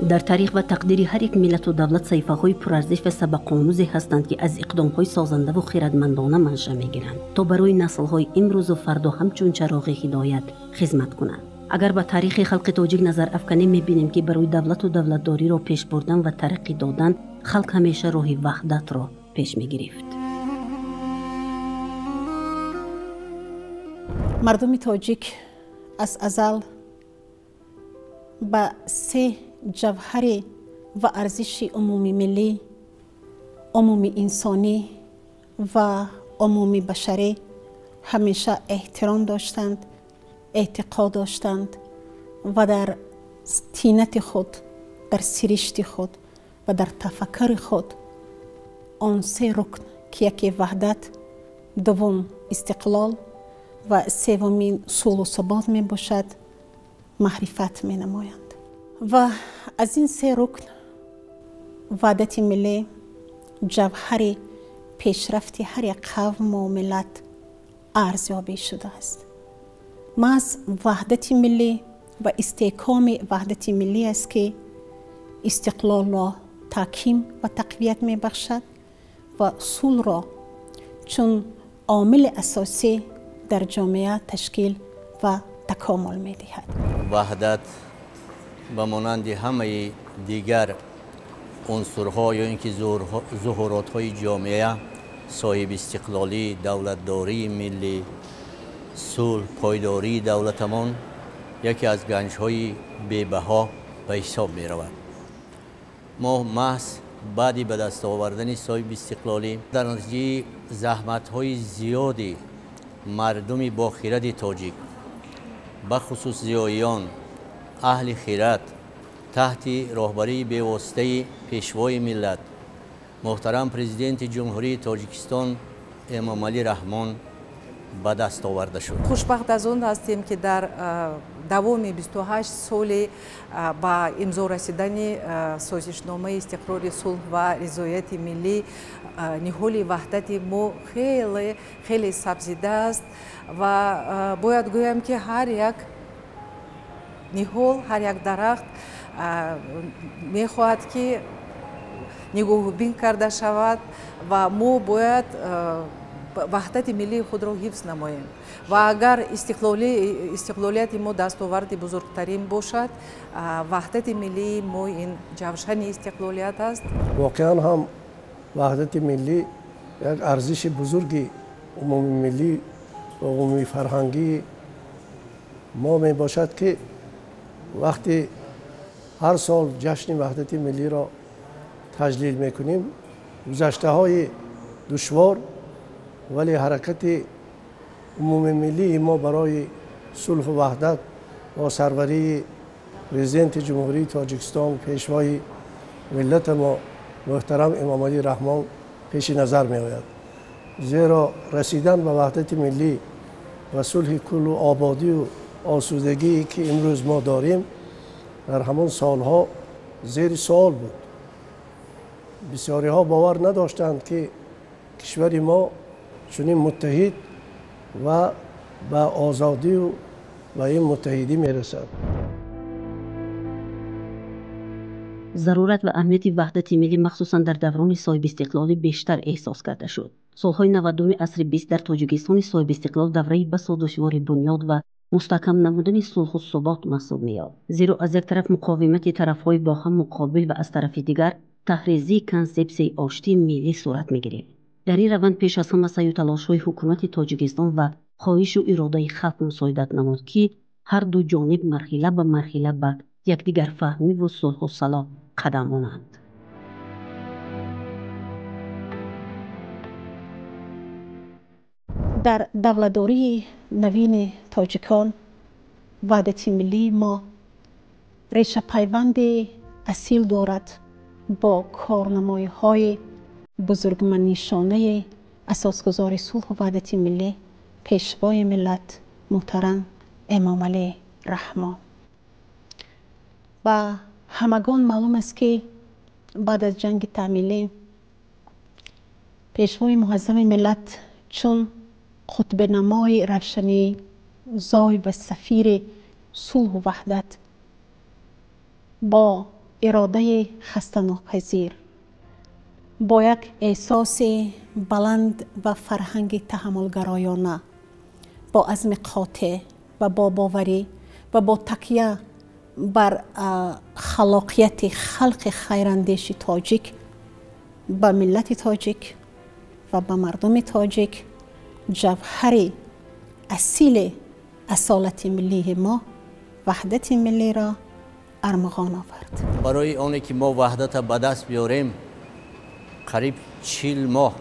در تاریخ و تقدیر هر یک ملت و دولت صحیفه‌های پرارزش و سبق‌آموزی هستند که از اقدام‌های سازنده و خردمندانه منشأ می‌گیرند تا برای نسل‌های امروز و فردا همچون چراغ هدایت خدمت کنند. اگر به تاریخ خلق تاجیک نظر افکنیم می‌بینیم که برای دولت و دولتداری را پیش بردن و ترقی دادن خلق همیشه راه وحدت را پیش می‌گرفت. مردم تاجیک از ازل با سه جوهر و ارزش عمومی ملی، عمومی انسانی و عمومی بشری همیشه احترام داشتند، اعتقاد داشتند و در طینت خود، در سرشت خود و در تفکر خود آن سه رکن که یکی وحدت، دوم استقلال و سومین صلح و ثبات می باشد معرفت می نمایند. و از این سه رکن وحدت ملی جوهر پیشرفت هر یک قوم و ملت ارزیابی شده است. محض وحدت ملی و استحکام وحدت ملی است که استقلال را تحکیم و تقویت می بخشد و صلح را چون عامل اساسی در جامعه تشکیل و تکامل می دهد. وحدت به مانند همه دیگر عنصرها یا اینکه ظهورات‌های جامعه صاحب استقلالی، دولتداری ملی، صلح، پایداری دولتمان یکی از گنج‌های بی‌بها به حساب می‌رود. ما محض بعد به دست آوردن صاحب استقلالی در نتیجه زحمت‌های زیادی مردم با خرد تاجیک به خصوص زیاییان اهل خرد تحت راهبری بی‌واسطه پیشوای ملت محترم پرزیدنت جمهوری تاجیکستان امام علی رحمان به دست آورده شد. خوشبخت از آن هستیم که در دوام 28 سال با امضا رسیدن سازشنامه استقرار صلح و رضایت ملی نهال وحدت ما خیلی خیلی سبزیده است و باید گویم که هر یک نهال، هر یک درخت میخواهد که نگاه بین کرده شود و ما باید وحدت ملی خود را حفظ نماییم و اگر استقلالیت ما دستاورد بزرگترین باشد، وحدت ملی ما این جوشن استقلالیت است. واقعا هم وحدت ملی یک ارزش بزرگی عمومی ملی و عمومی فرهنگی ما می باشد که وقتی هر سال جشن وحدت ملی را تجلیل میکنیم، گذشته های دشوار ولی حرکت عمومی ملی ما برای صلح و وحدت با سروری پرزیدنت جمهوری تاجیکستان پیشوای ملت ما محترم امام علی رحمان پیش نظر می آید. زیرا رسیدن به وحدت ملی و صلح کل و آبادی و آسودگی که امروز ما داریم در همان سالها زیر سوال بود. بسیاری ها باور نداشتند که کشور ما چنین متحد و به آزادی و به این متحدی میرسد. ضرورت و اهمیت وحدت ملی مخصوصا در دوران صاحب استقلال بیشتر احساس کرده شد. سالهای 92 عصر 20 در تاجیکستان صاحب استقلال دوره بسیار دشوار بنیاد و مستحکم نمودن صلح و ثبات محسوب می‌یافت. زیرا از یک طرف مقاومت طرف‌های با هم مقابل و از طرف دیگر تحریزی کنسپسی آشتی ملی صورت می‌گرفت. در این روند پیش از همه سعی و تلاش‌های حکومت تاجیکستان و خواهش و اراده خلق مساعدت نمود که هر دو جانب مرحله به مرحله به یکدیگر فهمی و صلح و صلاح قدم مانند. در دولتداری نوین تاجیکان وحدت ملی ما ریشه پیوند اصیل دارد با کارنمایی‌های بزرگمنشانه اساسگزار صلح و وحدت ملی پیشوای ملت محترم امام علی رحمان. و همگان معلوم است که بعد از جنگ تعمیلی پیشوای معظم ملت چون قطب نمای روشنی زای و سفیر صلح و وحدت با اراده خسته‌ناپذیر، با یک احساس بلند و فرهنگ تحملگرایانه، با عزم قاطع و با باوری و با تکیه بر خلاقیت خلق خیراندیش تاجیک به ملت تاجیک و به مردم تاجیک جوهر اصیل اصالت ملی ما، وحدت ملی را ارمغان آورد. برای آنی که ما وحدت به دست بیاریم قریب 40 ماه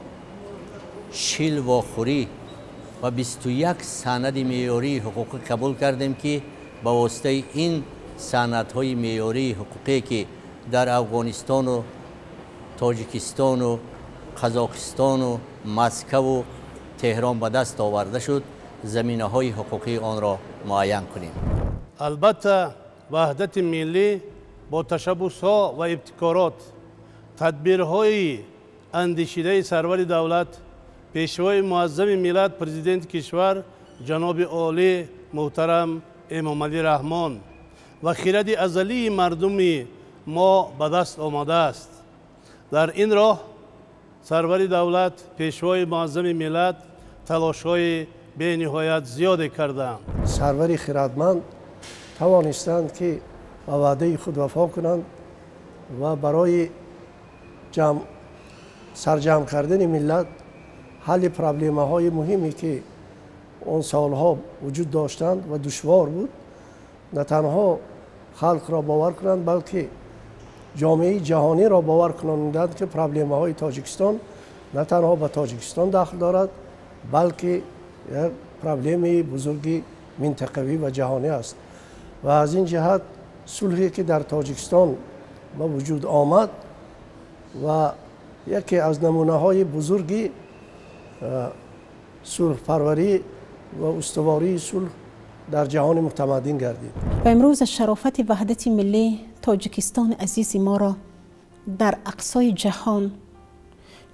40 واخوری و 21 سند معیاری حقوقی قبول کردیم که با واسطه این سندهای معیاری حقوقی که در افغانستان و تاجیکستان و قزاقستان و مسکو و تهران به دست آورده شد، زمینه های حقوقی آن را معین کنیم. البته وحدت ملی با تشبس ها و ابتکارات، تدبیرهای اندیشیده سرور دولت، پیشوای معظم ملت پرزیدنت کشور جناب عالی محترم امام علی رحمان و خرد ازلی مردم ما به دست آمده است. در این راه سرور دولت، پیشوای معظم ملت تلاش‌های به نهایت زیاد کردند. سرور خردمند توانستند که به وعده خود وفا کنند و برای سرجمع کردن ملت، حل پرابلم‌های مهمی که اون سالها وجود داشتند و دشوار بود، نه تنها خلق را باور کنند بلکه جامعه جهانی را باور کنند که پرابلم‌های تاجیکستان نه تنها به تاجیکستان داخل دارد بلکه یک پرابلم بزرگی منطقوی و جهانی است. و از این جهت صلحی که در تاجیکستان به وجود آمد و یکی از نمونه‌های بزرگی صلح پروری و استواری صلح در جهان متمدن گردید. و امروز شرافت وحدت ملی تاجیکستان عزیز ما را در اقصای جهان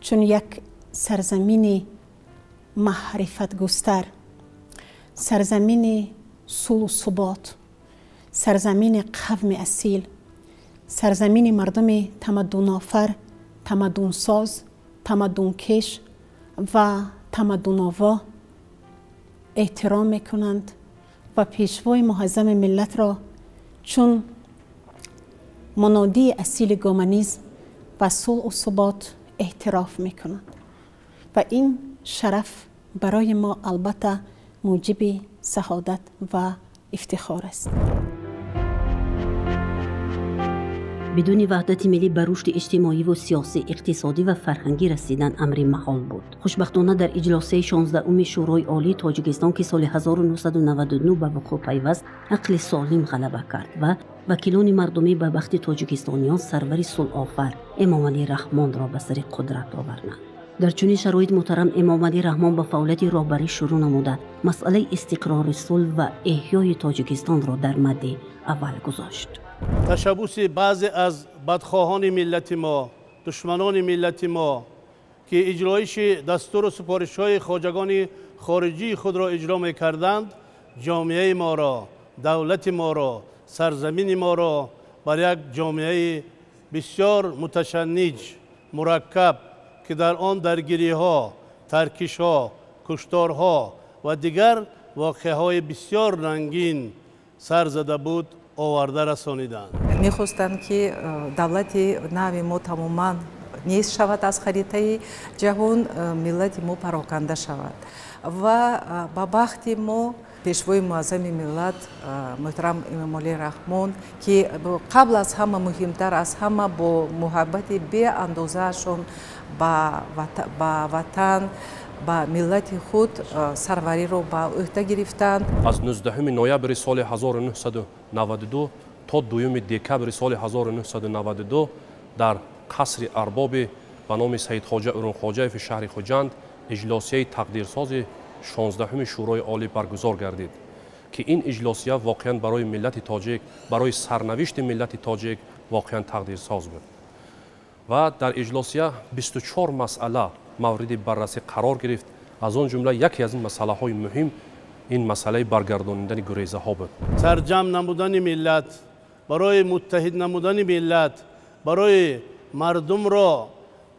چون یک سرزمین معرفت گستر، سرزمین صلح و ثبات، سرزمین قوم اصیل، سرزمین مردم تمدن آفر، تمدن ساز، تمدن کش و تمدن آوا احترام میکنند و پیشوای معظم ملت را چون منادی اصیل گومنیزم و صلح و ثبات اعتراف میکنند و این شرف برای ما البته موجب سعادت و افتخار است. بدون وحدت ملی به رشد اجتماعی و سیاسی، اقتصادی و فرهنگی رسیدن امر محال بود. خوشبختانه در اجلاس 16 شورای عالی تاجیکستان که سال 1999 به وقوع پیوست، عقل سالم غلبه کرد و وکیلان مردمی به بخت تاجیکستانیان سرور صلح آفر امام علی رحمان را به سر قدرت آوردند. در چنین شرایط محترم امام علی رحمان با فعالیت رهبری شروع نموده مسئله استقرار صلح و احیای تاجیکستان را در مد اول گذاشت. تشبس بعضی از بدخواهان ملت ما، دشمنان ملت ما که اجرایش دستور و سفارش‌های خواجگان خارجی خود را اجرا می‌کردند، جامعه ما را، دولت ما را، سرزمین ما را بر یک جامعه بسیار متشنج، مرکب که در آن درگیری‌ها، ترکش‌ها، کشتارها و دیگر واقعه‌های بسیار رنگین سر زده بود آورده رسانیدند. می‌خواستند که دولت نو ما تماماً نیست شود از خریطه جهان، ملت ما پراکنده شود و با بخت ما پیشوای معظم ملت محترم امام علی رحمان که قبل از همه مهمتر از همه با محبت بی اندازه‌شون با وطن با ملت خود سروری رو با عهده گرفتند. از 19 نوامبر سال 1992 تا 2 دکبر سال 1992 در قصر ارباب به نام سید خواجه ارون خواجه شهر خوجند اجلاسیه تقدیرساز 16 شورای عالی برگزار گردید که این اجلاسیه واقعا برای ملت تاجیک، برای سرنوشت ملت تاجیک واقعا تقدیرساز بود و در اجلاسیه 24 مسئله مورد بررسی قرار گرفت. از آن جمله یکی از این مسئله های مهم این مسئله برگردانیدن گریزه ها بود. سرجم نمودن ملت برای متحد نمودن ملت، برای مردم را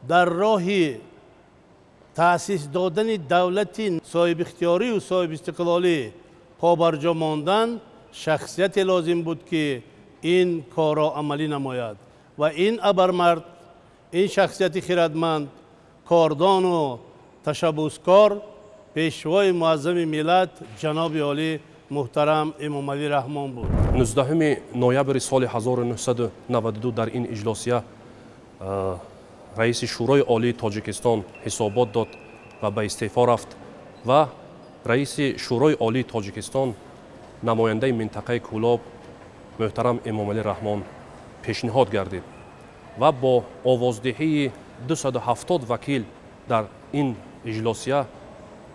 در راه تأسیس دادن دولت صاحب اختیاری و صاحب استقلالی پابرجا ماندن، شخصیت لازم بود که این کار را عملی نماید و این ابرمرد، این شخصیت خردمند، کاردان و تشبوسکار، پیشوای معظم ملت جناب عالی محترم امام علی رحمان بود. 19 نوامبر سال 1992 در این اجلاسیه رئیس شورای عالی تاجیکستان حسابات داد و به استعفا رفت و رئیس شورای عالی تاجیکستان نماینده منطقه کولاب محترم امام علی رحمان پیشنهاد گردید و با آوازدهی 270 وکیل در این اجلاسیه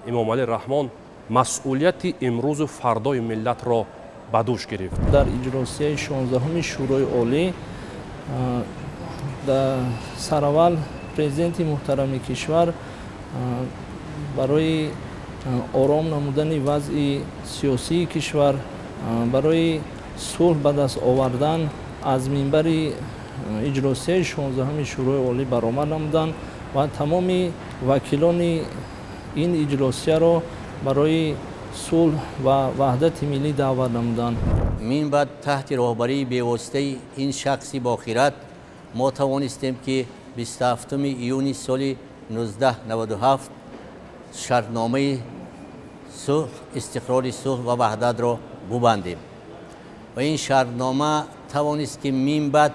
امام علی رحمان مسئولیت امروز و فردای ملت را به دوش گرفت. در اجلاسیه 16 شورای عالی در سراول پرزیدنت محترم کشور برای آرام نمودن وضع سیاسی کشور، برای صلح به دست آوردن از منبر اجلاسیه 16 شورای عالی برآمد نمودند و تمام وکیلان این اجلاسیه را برای صلح و وحدت ملی دعوت نمودند. من بعد تحت رهبری بیواسطه این شخصی با خیرت ما توانستیم که 27 ایون سال 1997 شرطنامه صلح، استقرار صلح و وحدت را ببندیم و این شرطنامه توانست که من بعد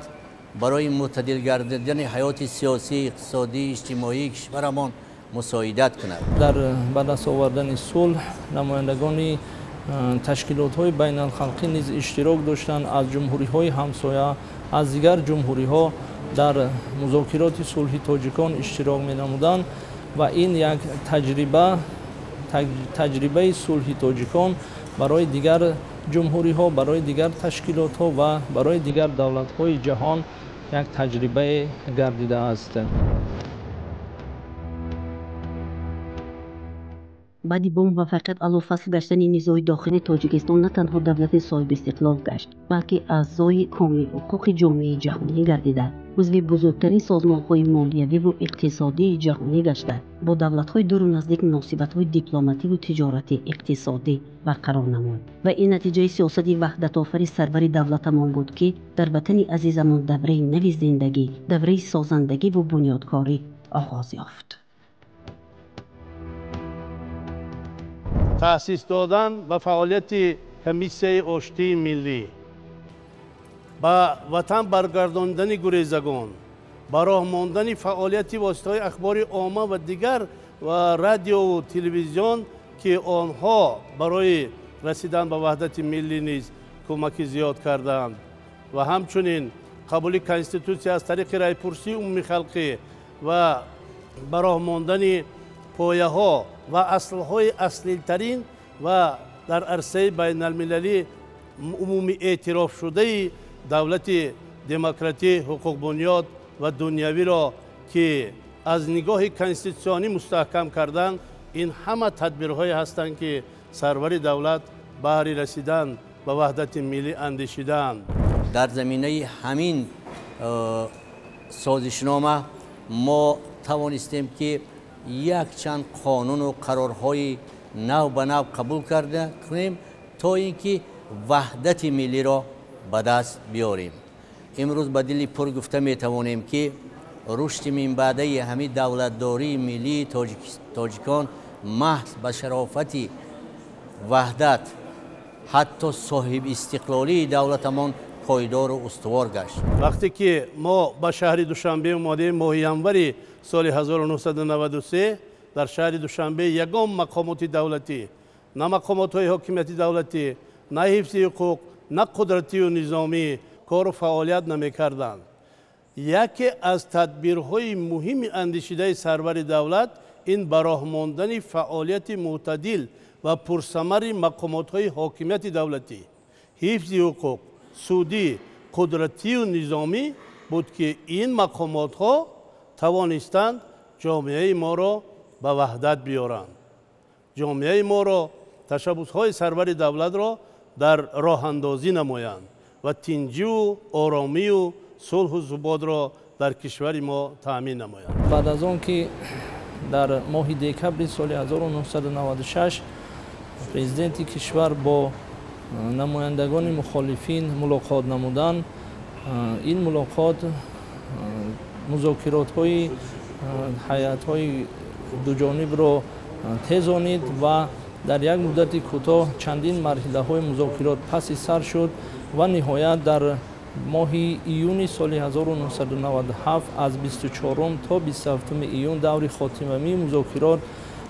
برای معتدل گردیدن حیات سیاسی، اقتصادی، اجتماعی کشورمان مساعدت کند. در به دست آوردن صلح نمایندگان تشکیلات‌های بین الخلقی نیز اشتراک داشتند، از جمهوری‌های همسایه، از دیگر جمهوری‌ها در مذاکرات صلحی تاجیکان اشتراک می‌نمودند و این یک تجربه صلحی تاجیکان برای دیگر جمهوری‌ها، برای دیگر تشکیلات‌ها و برای دیگر دولت‌های جهان یک تجربه گردیده است. بعدی با موفقیت الوفصل گشتن نیروهای داخلی تاجیکستان نه تنها دولت صاحب استقلال گشت، بلکه اعضای کامل حقوق جامعه جهانی گردیده، عضو بزرگترین سازمان‌های مالیوی و اقتصادی جهانی گشته، با دولت‌های دور و نزدیک مناسبت‌های دیپلماتیک و تجارتی اقتصادی برقرار نمود و این نتیجه سیاست وحدت آفرین سرور دولتمان بود که در وطن عزیزمان دوره نوی زندگی، دوره سازندگی و بنیادکاری آغاز یافت. تأسیس دادن و فعالیت کمیسیه آشتی ملی، با وطن برگرداندن گریزگان، با راه ماندن فعالیت واسطه‌های اخبار عامه و دیگر و رادیو و تلویزیون که آنها برای رسیدن به وحدت ملی نیز کمک زیاد کردند و همچنین قبول کنستیتوسیه از طریق رایپرسی عمومی خلقی و با راه ماندن پایه ها و اصلهای اصلی ترین و در عرصه بین المللی عمومی اعتراف شده دولت دموکراتی حقوق بنیاد و دنیوی را که از نگاه کنستیتوسیونی مستحکم کردن، این همه تدبیرهایی هستند که سرور دولت بهر رسیدن به وحدت ملی اندیشیدند. در زمینه همین سازشنامه ما توانستیم که یک چند قانون و قرارهای نو به نو قبول کرده کنیم تا اینکه وحدت ملی را به دست بیاریم. امروز به دل پر گفته می توانیم که رشد من بعده همین دولتداری ملی تاجیکان محض به شرافت وحدت حتی صاحب استقلالی دولتمان پایدار و استوار گشت. وقتی که ما به شهر دوشنبه اومدیم ماه ینور سال 1993 در شهر دوشنبه یگان مقامات دولتی، نه مقامات های حاکمیتی دولتی، نه حفظ حقوق، نه قدرتی و نظامی کار و فعالیت نمی کردند. یکی از تدبیرهای مهم اندیشیده سرور دولت این براه ماندن فعالیت معتدل و پرثمر مقامات های حاکمیت دولتی، حفظ حقوق، سودی، قدرتی و نظامی بود که این مقامات ها توانستند جامعه ما را به وحدت بیارند، جامعه ما را تشبوس های سرور دولت را در راه اندازی نمایند و تینجی و آرامی و صلح و ثبات را در کشور ما تأمین نمایند. بعد از آن که در ماه دکبر سال 1996 پرزیدنت کشور با نمایندگان مخالفین ملاقات نمودند، این ملاقات مذاکرات های هیئت های دو جانب را تیزانید و در یک مدت کوتاه چندین مرحله های مذاکرات پس سر شد و نهایت در ماه ایون سال 1997 از 24 تا 27 ایون دور خاتمه مذاکرات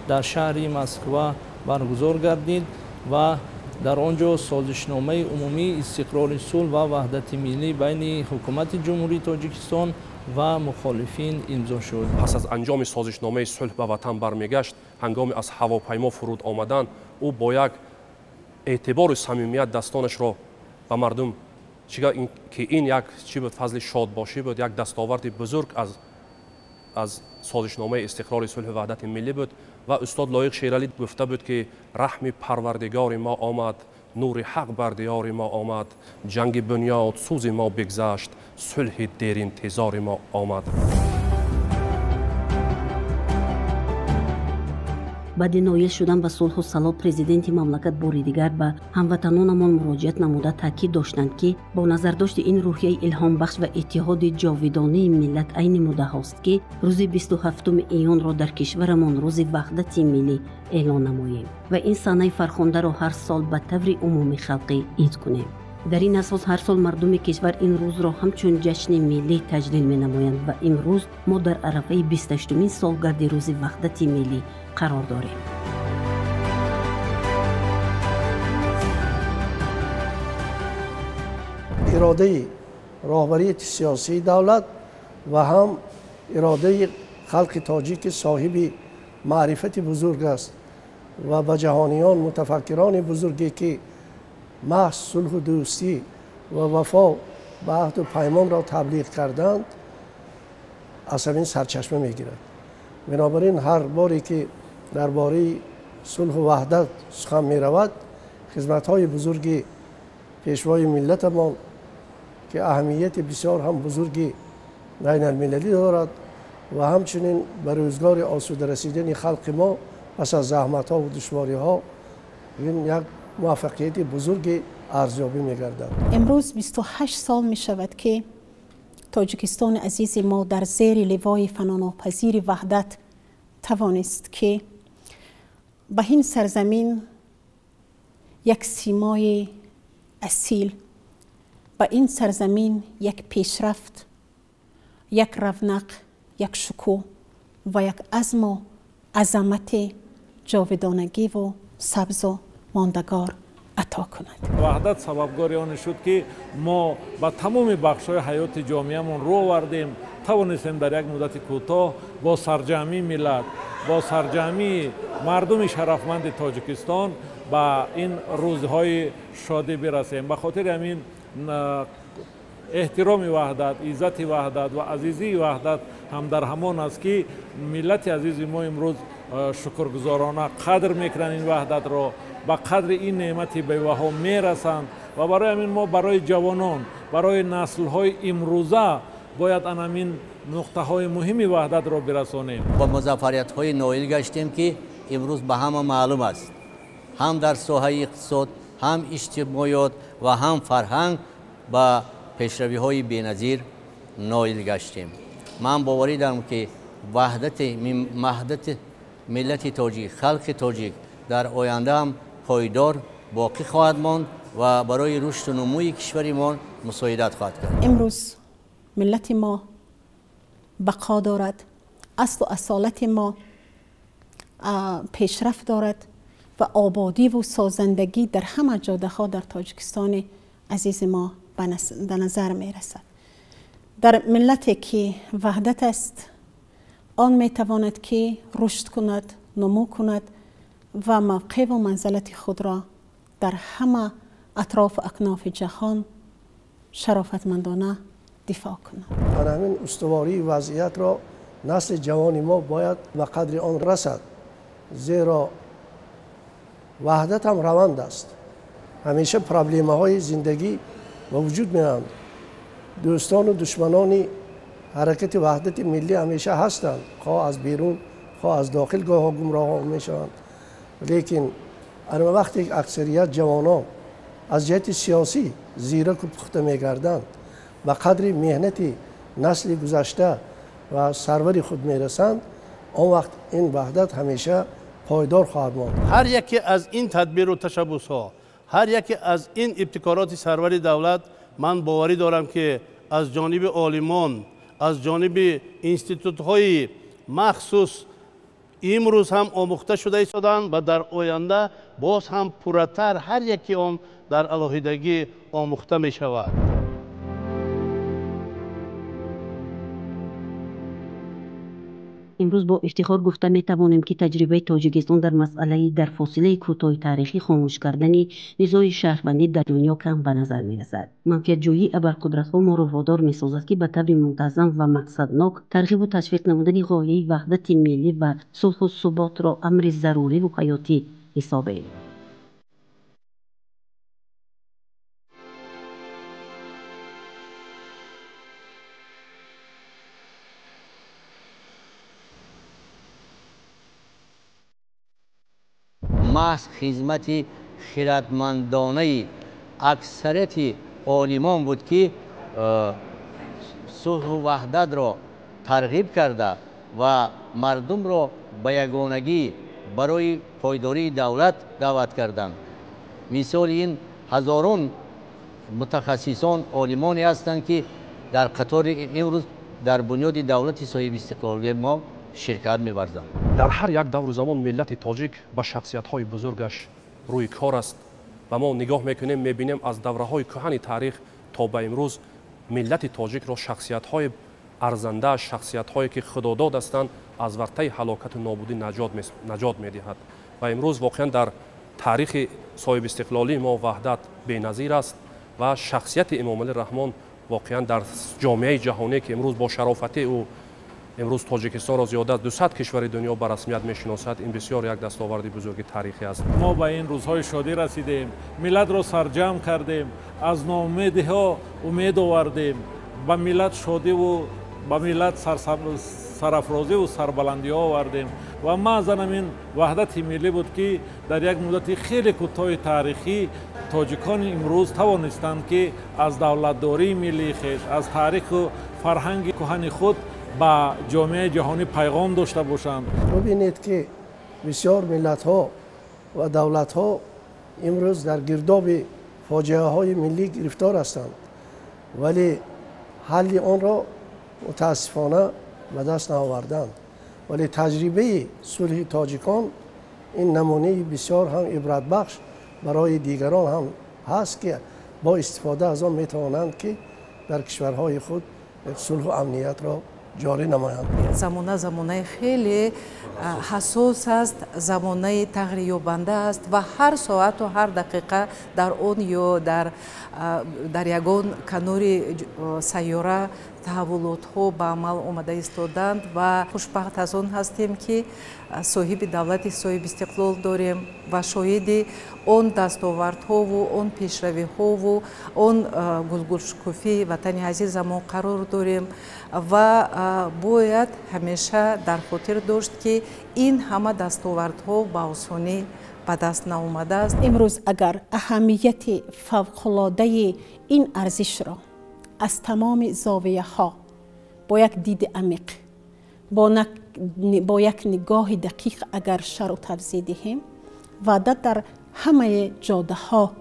در شهر مسکو برگزار گردید و در آنجا سازشنامه عمومی استقرار صلح و وحدت ملی بین حکومت جمهوری تاجیکستان و مخالفین امضا شد. پس از انجام سازشنامه صلح به وطن برمیگشت، هنگام از هواپیما فرود آمدن او با یک اعتبار و صمیمیت دستانش را به مردم که این یک چی بود، فضل شادباشی بود، یک دستاورد بزرگ از سازشنامه استقرار صلح و وحدت ملی بود و استاد لایق شیرالی گفته بود که رحم پروردگار ما آمد، نور حق بر دیار ما آمد، جنگ بنیاد سوز ما بگذشت، صلح دیر انتظار ما آمد. баъди ноил шудан ба сулҳу салом президенти мамлакат бори дигар ба ҳамватанонамон муроҷиат намуда таъкид доштанд ки бо назардошти ин рӯҳияи илҳомбахш ва иттиҳоди ҷовидонии миллат айни муддаҳост ки рӯзи 27 июнро дар кишварамон рӯзи ваҳдати миллӣ эълон намоем ва ин санаи фархондаро ҳар сол ба таври умуми халқӣ ид кунем. дар ин асос ҳар сол мардуми кишвар ин рӯзро ҳамчун ҷашни миллӣ таҷлил менамоянд ва имрӯз мо дар арафаи 28-умин солгарди рӯзи ваҳдати миллӣ қарор дорем. иродаи роҳбарии сиёсии давлат ва ҳам иродаи халқи тоҷики соҳиби маърифати бузург аст ва ба ҷаҳониён мутафаккирони бузурге ки محض صلح و دوستی و وفا به عهد و پیمان را تبلیغ کردند از همین سرچشمه میگیرد. بنابراین هر باری که درباره صلح و وحدت سخن می رود، خدمت‌های بزرگی پیشوای ملت ما که اهمیت بسیار هم بزرگی بین المللی دارد و همچنین به روزگار آسوده رسیدن خلق ما پس از زحمت‌ها و دشواری‌ها این یک موفقیت بزرگ ارزیابی می‌گردد. امروز 28 سال می‌شود که تاجیکستان عزیز ما در زیر لوای فناناپذیر وحدت توانست که به این سرزمین یک سیمای اصیل، به این سرزمین یک پیشرفت، یک رونق، یک شکوه و یک عزم و عظمت جاودانگی و سبز و ماندگار عطا کند. وحدت سببگاری آن شد که ما با تمام بخش‌های حیات جامعه‌مون رو آوردیم، توانستیم در یک مدت کوتاه با سرجمی ملت، با سرجمی مردم شرفمند تاجیکستان با این روزهای شادی برسیم. به خاطر همین احترام وحدت، عزت وحدت و عزیزی وحدت هم در همان است که ملت عزیز ما امروز شکرگزارانه قدر میکنند این وحدت را، با قدر این نعمت بی‌بها میرسند و برای همین ما برای جوانان، برای نسل‌های امروزه باید همین نقطه‌های مهم وحدت را برسانیم. با موفقیت‌های نایل گشتیم که امروز به همه معلوم است، هم در ساحه اقتصاد، هم اجتماعیات و هم فرهنگ با پیشروی‌های بی‌نظیر نایل گشتیم. من باوری دارم که وحدت ملت تاجیک، خلق تاجیک در آینده هم پایدار باقی خواهد ماند و برای رشد و نموی کشورمان مساعدت خواهد کرد. امروز ملت ما بقا دارد، اصل و اصالت ما پیشرفت دارد و آبادی و سازندگی در همه جاده ها در تاجیکستان عزیز ما به نظر می رسد. در ملتی که وحدت است، آن می تواند که رشد کند، نمو کند و موقع و منزلت خود را در همه اطراف و اکناف جهان شرافتمندانه دفاع کند. در همین استواری وضعیت را نسل جوان ما باید به قدر آن رسد، زیرا وحدت هم روند است. همیشه پرابلم های زندگی و وجود می‌آیند. دوستان و دشمنان حرکت وحدت ملی همیشه هستند، خواه از بیرون خواه از داخل گاه گمراه میشوند. لیکن وقتی اکثریت جوانان از جهت سیاسی زیرک و پخته میگردند و قدر مهنت نسل گذشته و سرور خود میرسند، آن وقت این وحدت همیشه پایدار خواهد ماند. هر یکی از این تدبیر و تشبس ها، هر یکی از این ابتکارات سرور دولت، من باوری دارم که از جانب عالمان، از جانب اینستیتوت های مخصوص امروز هم آموخته شده ایستادند و در آینده باز هم پرتر هر یکی آن در علاهیدگی آموخته می شود. امروز با افتخار گفته می توانیم که تجربه تاجیکستان در مسئله در فاصله کوتاه تاریخی خاموش کردن نزاع شهروندی در دنیا کم به نظر می رسد. منفعت جویی ابرقدرت‌ها ما را وادار می سازد که به طور منتظم و مقصدناک ترغیب و تشویق نمودن غایه وحدت ملی و صلح و ثبات را امر ضروری و حیاتی حسابیم. محض خدمت خردمندانه اکثریت عالمان بود که صلح و وحدت را ترغیب کرده و مردم را به یگانگی برای پایداری دولت دعوت کردند. مثال این هزاران متخصصان عالمانی هستند که در قطار امروز در بنیاد دولت صاحب استقلالی ما شرکت می‌ورزند. در هر یک دور زمان ملت تاجیک با شخصیت‌های بزرگش روی کار است و ما نگاه می‌کنیم می‌بینیم از دوره‌های کهن تاریخ تا به امروز ملت تاجیک را شخصیت‌های ارزنده، شخصیت‌هایی که خداداد هستند از ورطه هلاکت و نابودی نجات می‌دهد و امروز واقعا در تاریخ صاحب استقلالی ما وحدت بی‌نظیر است و شخصیت امام علی رحمان واقعا در جامعه جهانی که امروز با شرافت او امروز تاجیکستان را زیاده از 200 کشور دنیا به رسمیت میشناسد، این بسیار یک دستاورد بزرگ تاریخی است. ما به این روزهای شادی رسیدیم، ملت را سرجم کردیم، از ناامیدی‌ها امید آوردیم، به ملت شادی و به ملت سرافرازی و سربلندی آوردیم و معظم این وحدت ملی بود که در یک مدت خیلی کوتاه تاریخی تاجیکان امروز توانستند که از دولتداری ملی خویش، از تاریخ و فرهنگ کهن خود با جامعه جهانی پیغام داشته باشند. ببینید که بسیار ملت ها و دولت ها امروز در گرداب فاجعه های ملی گرفتار هستند، ولی حل آن را متاسفانه به دست نآوردند. ولی تجربه صلح تاجیکان این نمونه بسیار هم عبرت بخش برای دیگران هم هست که با استفاده از آن میتوانند که در کشورهای خود صلح و امنیت را جاری نمایند. زمانه خیلی حساس است، زمانه تغییر یابنده است و هر ساعت و هر دقیقه در اون یا در یگان کنار سیاره تحولات ها به عمل آمده ایستادند و خوشبخت از آن هستیم که صاحب دولت صاحب استقلال داریم و شاهد اون دستاوردها و اون پیشروی‌ها و اون گلگلشکوفی وطن عزیزمون قرار داریم و باید همیشه در خاطر داشت که این همه دستاوردها به آسانی به دست نآمده است. امروز اگر اهمیت فوق‌العاده این ارزش را از تمام زاویه ها با یک دید عمیق با یک نگاه دقیق اگر شرح و توضیح دهیم، وحدت در همه جاده ها،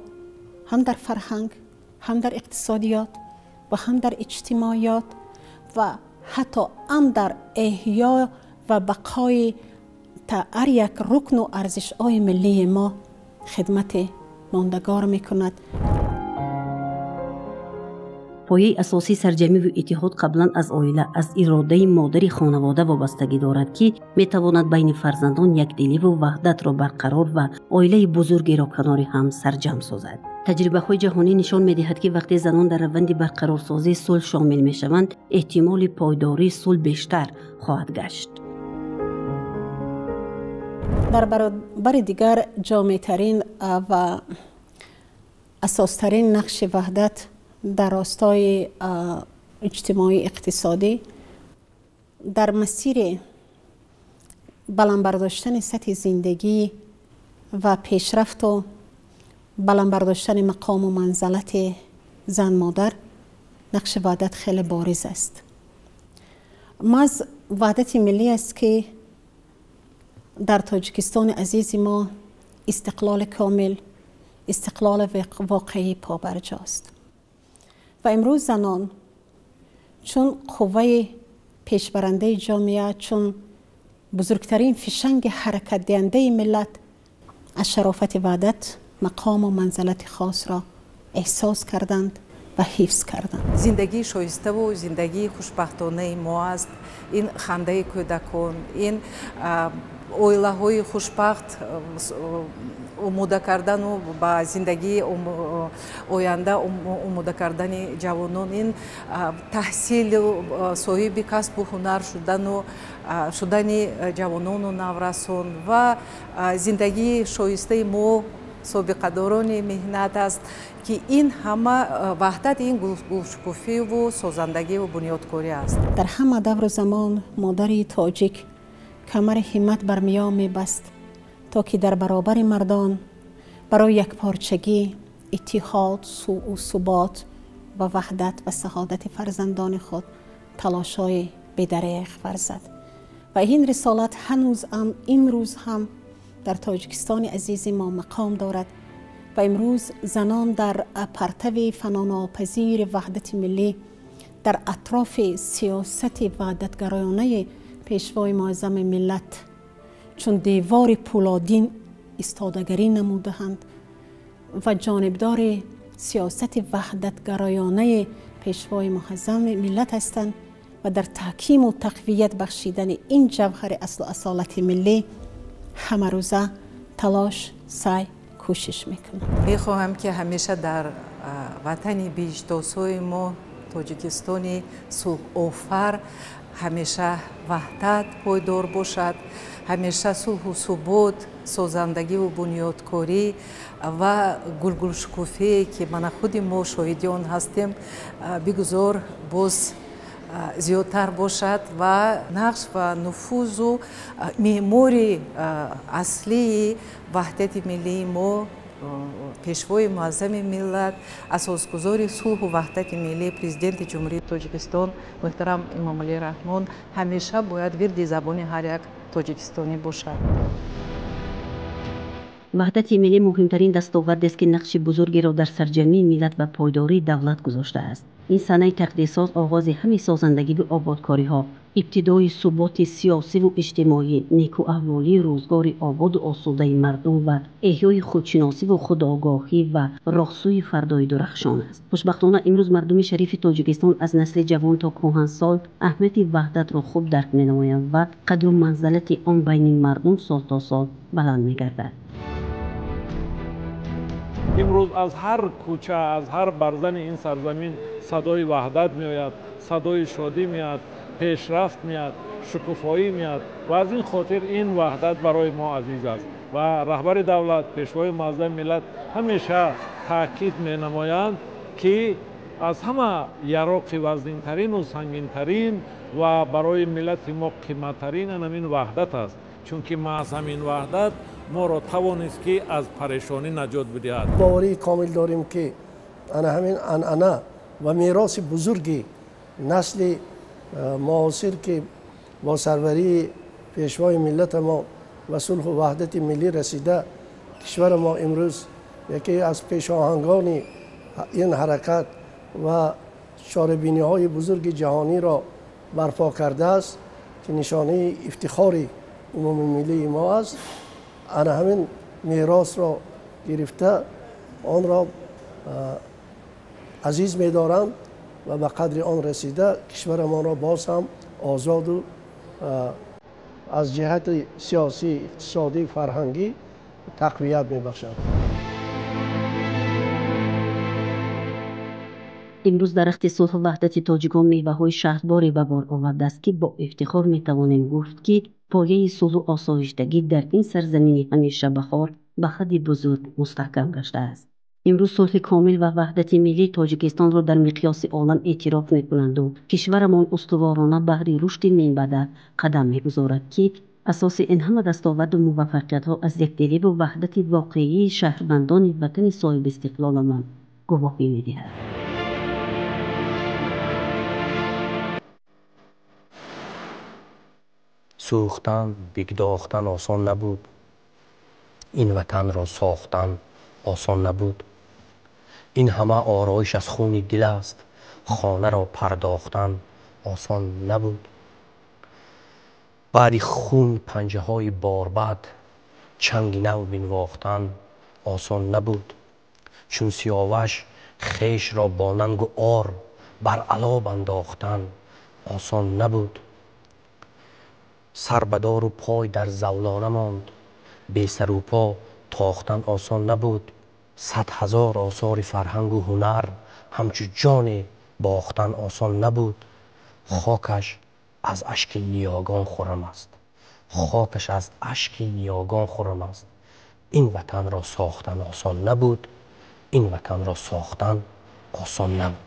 هم در فرهنگ، هم در اقتصادیات و هم در اجتماعیات و حتی هم در احیا و بقای هر یک رکن و ارزش‌های ملی ما خدمت ماندگار می‌کند. پایه اساسی سرجمی و اتحاد قبلا از عائله، از اراده مادر خانواده وابستگی دارد که میتواند بین فرزندان یکدلی و وحدت را برقرار و عائله بزرگی را کنار هم سرجم سازد. تجربه های جهانی نشان میدهد که وقتی زنان در روند برقرارسازی صلح شامل میشوند، احتمال پایداری صلح بیشتر خواهد گشت. در برابر دیگر جامع‌ترین و اساس‌ترین نقش وحدت در راستای اجتماعی اقتصادی در مسیر بلند برداشتن سطح زندگی و پیشرفت و بلند برداشتن مقام و منزلت زن مادر نقش وحدت خیلی بارز است. محض وحدت ملی است که در تاجیکستان عزیز ما استقلال کامل، استقلال واقعی پابرجاست و امروز زنان چون قوه پیشبرنده جامعه، چون بزرگترین فشنگ حرکت دهنده ملت، از شرافت وحدت مقام و منزلت خاص را احساس کردند و حفظ کردند. زندگی شایسته و زندگی خوشبختانه ما است. این خنده کودکان، این اویله های خوشبخت آماده کردن و با زندگی آینده آماده کردن جوانان، این تحصیل و صاحب کسب و هنر شدن جوانان و نورسان و زندگی شایسته ما سابقه‌داران مهنت است که این همه وحدت این گفتگوی و سازندگی و بنیادکاری است. در همه دور زمان مادر تاجیک کمر همت بر میان می‌بست تا که در برابر مردان برای یکپارچگی، اتحاد و ثبات و وحدت و سعادت فرزندان خود تلاش‌های بی‌دریغ ورزد. و این رسالت هنوز امروز هم در تاجیکستان عزیز ما مقام دارد و امروز زنان در پرتو فناناپذیر وحدت ملی در اطراف سیاست وحدتگرایانه پیشوای معظم ملت چون دیوار پولادین استادگری نموده‌اند و جانبدار سیاست وحدتگرایانه پیشوای معظم ملت هستند و در تحکیم و تقویت بخشیدن این جوهر اصل و اصالت ملی همه روزه تلاش، سعی، کوشش میکنم. میخواهم که همیشه در وطن بیشتاسوی ما تاجیکستان صلح آفر همیشه وحدت پایدار باشد، همیشه صلح و ثبات، سازندگی و بنیادکاری و گلگل شکوفی که من خود ما شاهدان هستیم بگذار باز زیادتر باشد و نقش و نفوذ و معماری اصلی وحدت ملی ما پیشوای معظم ملت، اساسگذار صلح و وحدت ملی پرزیدنت جمهوری تاجیکستان محترم امامعلی رحمان همیشه باید ورد زبان هر یک تاجیکستانی باشد. وحدت ملی مهمترین دستاورد است که نقش بزرگی را در سرجمی ملت و پایداری دولت گذاشته است. این سنه تقدیرساز آغاز همه سازندگی و آبادکاری ها، ابتدای ثبات سیاسی و اجتماعی، نیکواحوالی روزگار آباد و آسوده مردم و احیای خودشناسی و خودآگاهی و راهسوی فردای درخشان است. خوشبختانه امروز مردم شریف تاجیکستان از نسل جوان تا کهنسال اهمیت وحدت را خوب درک می‌نمایند و قدر و منزلت آن بین مردم سال تا سال بلند می‌گردد. امروز از هر کوچه، از هر برزن این سرزمین صدای وحدت میآید، صدای شادی میاد، پیشرفت میاد، شکوفایی میاد و از این خاطر این وحدت برای ما عزیز است و رهبر دولت، پیشوای معظم ملت همیشه تاکید می‌نمایند که از همه یراق وزن‌ترین و سنگین‌ترین و برای ملت ما قیمت‌ترین همین وحدت است، چون که محض همین وحدت ما را توانست که از پریشانی نجات بدهد. باوری کامل داریم که همین عنعنه و میراث بزرگی نسل معاصر که با سروری پیشوای ملت ما و صلح و وحدت ملی رسیده، کشور ما امروز یکی از پیشاهنگان این حرکت و شاربینی های بزرگ جهانی را برپا کرده است که نشانه افتخار عمومی ملی ما است. همین میراث را گرفته آن را عزیز می‌دارند و به قدر آن رسیده کشور ما را باز هم آزاد و از جهت سیاسی، اقتصادی، فرهنگی تقویت می‌بخشند. امروز درخت صلح و وحدت تاجیکان میوه‌های شهرداری به بار آورده است که با افتخار میتوانیم گفت که پایه صلح و آسایشگی در این سرزمین همیشه بهار به حد بزرگ مستحکم گشته است. امروز صلح کامل و وحدت ملی تاجیکستان را در مقیاس عالم اعتراف می‌کنند و کشورمان استوارانه بهر رشد نیمبده قدم می‌گذارد که اساس این همه دستاورد و موفقیت‌ها از یکدلی و وحدت واقعی شهروندان وطن صاحب استقلالمان گواهی می‌دهد. سوختن، بگداختن آسان نبود. این وطن را ساختن آسان نبود. این همه آرایش از خون دل است. خانه را پرداختن آسان نبود. بعد خون پنجه های باربد چنگ نو بنواختن آسان نبود. چون سیاوش خیش را با ننگ و آر بر علاب انداختن آسان نبود. سر بدار و پای در زولانه ماند. بی سر و پا تاختن آسان نبود. 100,000 آثار فرهنگ و هنر همچو جان باختن آسان نبود. خاکش از اشک نیاگان خرم است. خاکش از اشک نیاگان خرم است. این وطن را ساختن آسان نبود. این وطن را ساختن آسان نبود.